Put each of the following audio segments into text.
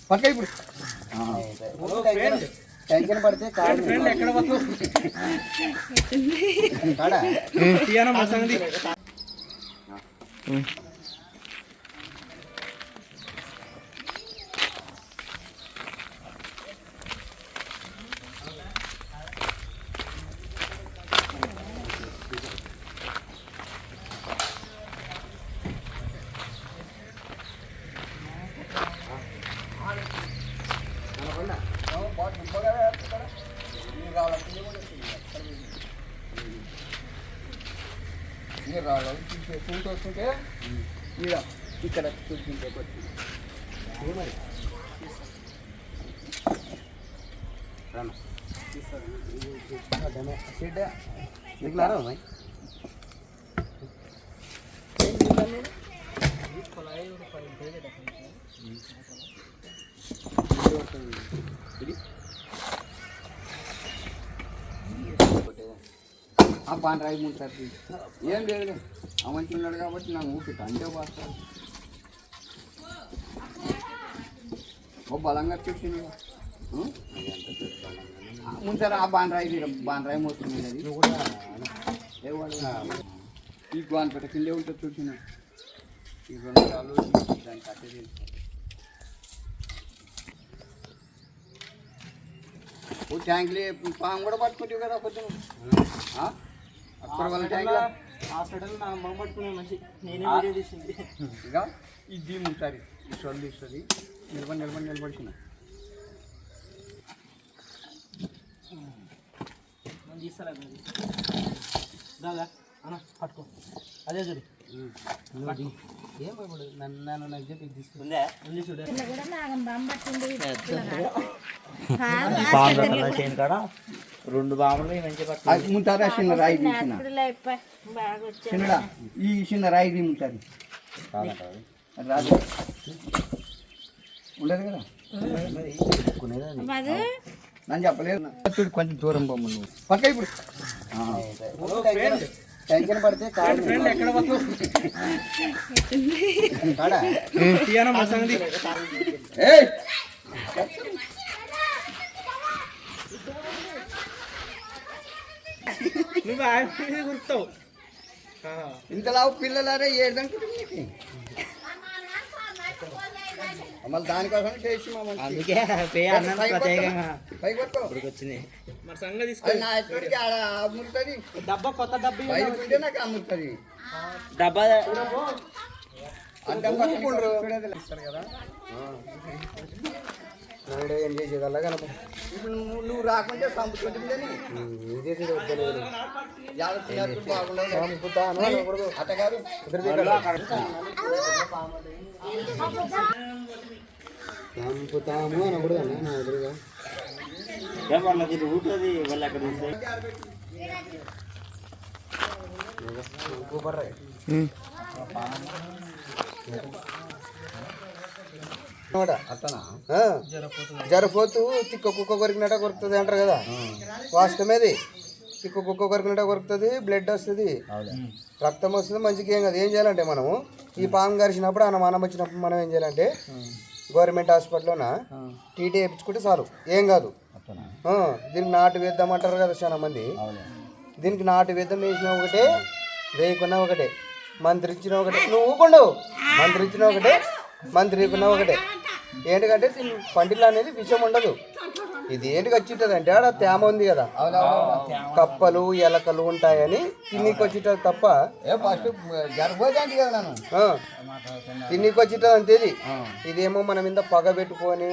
పక్క ఇప్పుడు టెన్షన్ పడితే కాదు ఎక్కడ వస్తుంటే ఇక్కడ చూసుకుంటే మరి నికులారా भाई ఆ పాన్ రాయి ముంటారు ఏం లేదు ఆ మంచి ఉన్నాడు కాబట్టి నాకు ఊపిట అంటే పోస్తాడు ఓ బలంగా చూసింది ముంచారు ఆ బాన్ రాయి మోస్తుంది అది ఈ బాన్ పెట్ట కిందే ఉంటుంది చూసిన ఈ 2 సార్లు దాన్ని కట్టేది ఓ ట్యాంక్లే పాము కూడా పట్టుకుంటావు కదా పొద్దున అక్కడ వాళ్ళ ట్యాంక్ హాస్పిటల్ నా అమ్మ పట్టుకునే మనిషి నేనే వీడియో తీసింది ఇక ఇది ముంచారి ఈ సొల్లు ఇస్తుంది నిలబడిన మనం తీస్తారా దాదా అన్న పట్టుకో అదే చూడు ఏం భయపడు నన్ను నాకు చెప్పి తీసుకుందా ఉంది చూడు రెండు బాములు ముంటారా చిన్న రాయి చిన్నడా ఈ చిన్న రాయి ముంటారు రాదు ఉండదు కదా నన్ను చెప్పలేదు కొంచెం దూరం పోమ్మ నువ్వు పక్క ఇప్పుడు టెన్షన్ పడితే కాదు ఎక్కడ గుర్తావు ఇంతలా పిల్లలారే ఏడుదంటే మళ్ళీ దానికోసం చేసి పైకి వచ్చింది అమ్ముతుంది డబ్బా కొత్త డబ్బా బయట నాకు అమ్ముతుంది డబ్బా అంటే ఇస్తారు కదా ఏం చేసేదల్లా కనుక ఇప్పుడు నువ్వు రాకుంటే చంపుతుంటుందని బాగుండదు అట్టగారు చంపుతాము అనకూడదు అన్న నా ఎదురుగా ఊటుంది వాళ్ళు అక్కడ అట్టనా జరపోతూ తిక్క కుక్క కొరికినట్ట కొరుకుతుంది అంటారు కదా వాస్తవమేది తిక్క కుక్క కొరికినట్ట కొరుకుతుంది బ్లడ్ వస్తుంది రక్తం వస్తుంది మంచిగా ఏం కాదు ఏం చేయాలంటే మనము ఈ పాము గరిచినప్పుడు మనం వచ్చినప్పుడు మనం ఏం చేయాలంటే గవర్నమెంట్ హాస్పిటల్లోన టీటీ వేయించుకుంటే చాలు ఏం కాదు దీనికి నాటు వేద్దామంటారు కదా చాలా మంది దీనికి నాటు వేద్దాం వేసిన ఒకటే వేయకున్నా ఒకటే మంత్రి ఇచ్చిన ఒకటే నువ్వు ఊకుండవు మంత్రి ఇచ్చిన ఒకటే మంత్రి ఇవ్వకున్నా ఒకటే ఏంటంటే దీని పండిలో అనేది విషయం ఉండదు ఇది ఏంటికి వచ్చింటుంది అంటే ఆడ తేమ ఉంది కదా కప్పలు ఎలకలు ఉంటాయని తిన్నీకి వచ్చింటుంది తప్ప తిన్నీకి వచ్చింటుంది అంతేది ఇదేమో మన మీద పగ పెట్టుకొని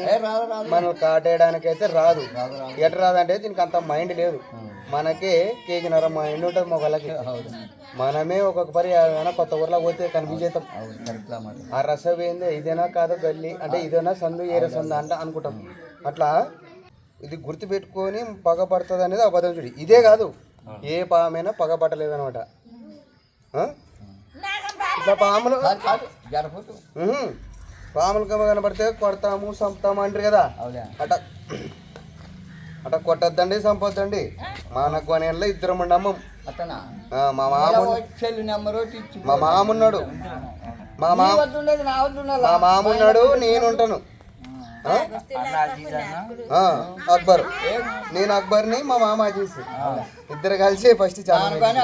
మనం కాటేయడానికి అయితే రాదు ఎట రాదంటే దీనికి అంత మైండ్ లేదు మనకే కేజీన్నర మైండ్ ఉంటుంది మొగలకి మనమే ఒక్కొక్క పరి కొత్త ఊర్లో పోతే కనిపించేస్తాం ఆ రసం ఏంది ఇదేనా కాదో గల్లి అంటే ఇదేనా సందు ఏరే సందు అంటే అనుకుంటాం అట్లా ఇది గుర్తుపెట్టుకొని పగపడుతుంది అనేది అబద్ధం చూడి ఇదే కాదు ఏ పామైనా పగపట్టలేదు అనమాట ఇట్లా పాములు పాములు కనబడితే కొడతాము చంపుతాము అంటారు కదా అట్లా అట్లా కొట్టద్దండి చంపొద్దండి మా నగ్గనేళ్ళలో 2 మంది అమ్మం మా మామున్నాడు నేనుంటాను ఆ? ఆ, అక్బర్ నేను అక్బర్ని మా మామ అజీజ్ ఇద్దరు కలిసి ఫస్ట్ చాలా కానీ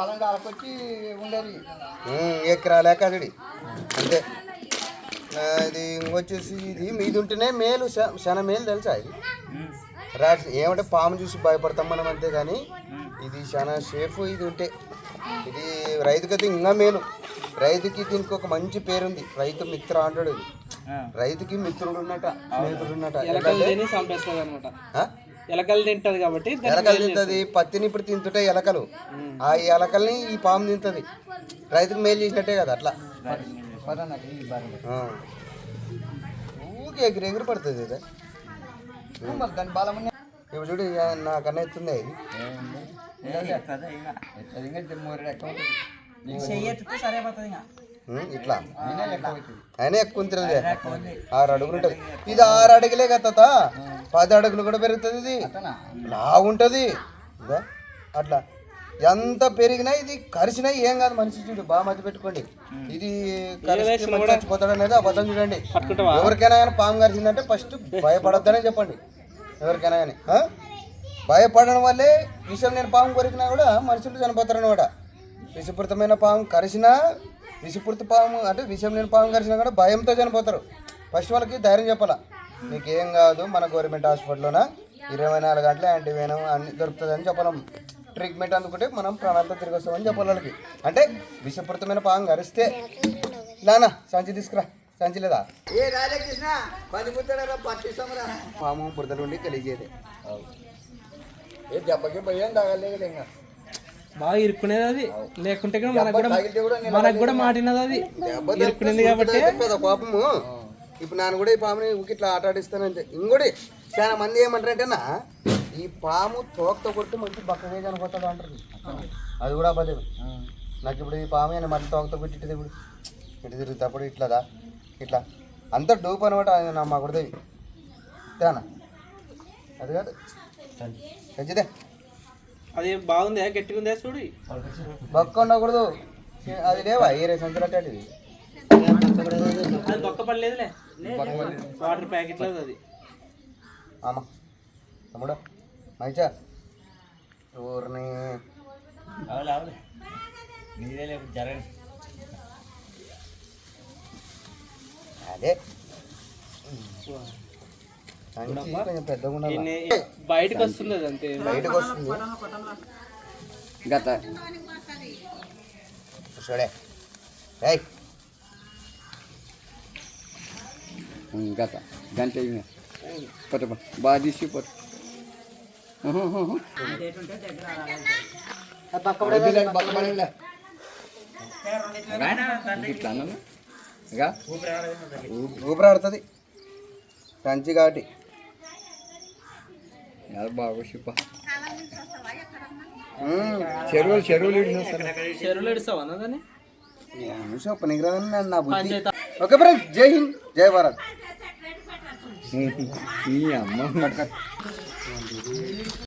బలంగా అలకొచ్చి ఉండేది. ఎకరాలే కదడి అంతే. ఇది ఇంకొచ్చేసి ఇది మీది ఉంటేనే మేలు, శన మేలు తెలుసా ఇది రాట్ ఏమంటే పాము చూసి భయపడతాం మనం అంతే, కానీ ఇది చాలా సేఫ్. ఇది ఉంటే ఇది రైతుకైతే ఇంకా మేలు. రైతుకి దీనికి ఒక మంచి పేరుంది, రైతు మిత్ర అంటాడు. ఇది రైతుకి మిత్రుడు ఉన్నట, స్నేహితుడు ఉన్నట. ఎలకలు తింటది కాబట్టి ఎలకలు తింటది, పత్తిని ఇప్పుడు తింటుంటాయి ఎలకలు. ఆ ఎలకల్ని ఈ పాము తింటది, రైతుకు మేలు చేసినట్టే కదా అట్లా. ఊరికి ఎగిరి ఎగిరి పడుతుంది ఇది. దాని బలం ఇప్పుడు చూడు నాకన్నా ఎత్తుంది ఇది. ఇట్లా అయినా ఎక్కువ ఉంటుంది, 6 అడుగులు ఉంటుంది. ఇది 6 అడుగులే కదా, 10 అడుగులు కూడా పెరుగుతుంది. ఇది లాగుంటుంది అట్లా. ఎంత పెరిగినా ఇది కరిసినా ఏం కాదు మనిషి. చూడు బాగా మధ్య పెట్టుకోండి, ఇది కరిస్తే మనిషి చచ్చిపోతాడు అనేది అబద్ధం. చూడండి, ఎవరికైనా కానీ పాము కరిచిందంటే ఫస్ట్ భయపడొద్దనే చెప్పండి. ఎవరికైనా కానీ భయపడడం వల్లే విషం లేని పాము కొరికినా కూడా మనుషులు చనిపోతారు అనమాట. విషపూరితమైన పాము కరిసినా, విషపూరిత పాము అంటే విషం లేని పాము కరిసినా కూడా భయంతో చనిపోతారు. ఫస్ట్ వాళ్ళకి ధైర్యం చెప్పాలా, మీకు ఏం కాదు, మన గవర్నమెంట్ హాస్పిటల్లోన 24 గంటల యాంటీవెనం అన్ని దొరుకుతుందని చెప్పలేం. ట్రీట్మెంట్ అందుకుంటే మనం ప్రాణాలతో తిరిగి వస్తామని చెప్పాలి వాళ్ళకి. అంటే విషపూరితమైన పాము కరిస్తే లానా సంచి తీసుకురా, సంచి లేదా పాము బురదలు ఉండి కలిగేది. దెబ్బకి భయం తగలేదు. ఇంకా బాగా ఇరుక్కునేది అది, లేకుంటే మనకు కూడా మాటినది అది ఇరుక్కునేది కాబట్టి పాపము. ఇప్పుడు నాన్న కూడా ఈ పాముని ఇట్లా ఆట ఆడిస్తానంటే. ఇంకోటి చాలా మంది ఏమంటారంటేనా, ఈ పాము తోకతో కొట్టి మంచి బక్కగా చనిపోతాడు అంటారు. అది కూడా అబద్ధం. నాకు ఇప్పుడు ఈ పాము అని మళ్ళీ తోకతో కొట్టి ఇటు ఇప్పుడు ఇటు తిరుగుతాప్పుడు ఇట్లాదా ఇట్లా అంత డూప్ అనమాట. నా మా గుడిదేవి తేనా అది కాదు మంచిదే. అది బాగుంది, గట్టిగా ఉందా చూడు. బక్క ఉండకూడదు, అది లేవా ఏరే సంచులు అంటే అది బొక్క పడలేదులే, వాటర్ ప్యాకెట్ లేదు అది. ఆమా తమ్ముడా మంచిగా ఊరిని అదే కొంచెం పెద్దగా ఉండాలి. బయటకు వస్తుంది అది అంతే, బయటకు వస్తుంది. గత చూడే గత గంట పట్ట బాగా తీసి పట్టు. ఊపిరాడుతుంది కంచి కాబట్టి బాగా చెప్ప చెరువులు ఇడుస్తావా దాన్ని పనికిరాదని నా బుద్ధి. ఓకే ఫ్రెండ్స్, జై హింద్, జై భారత్. ఈ అమ్మ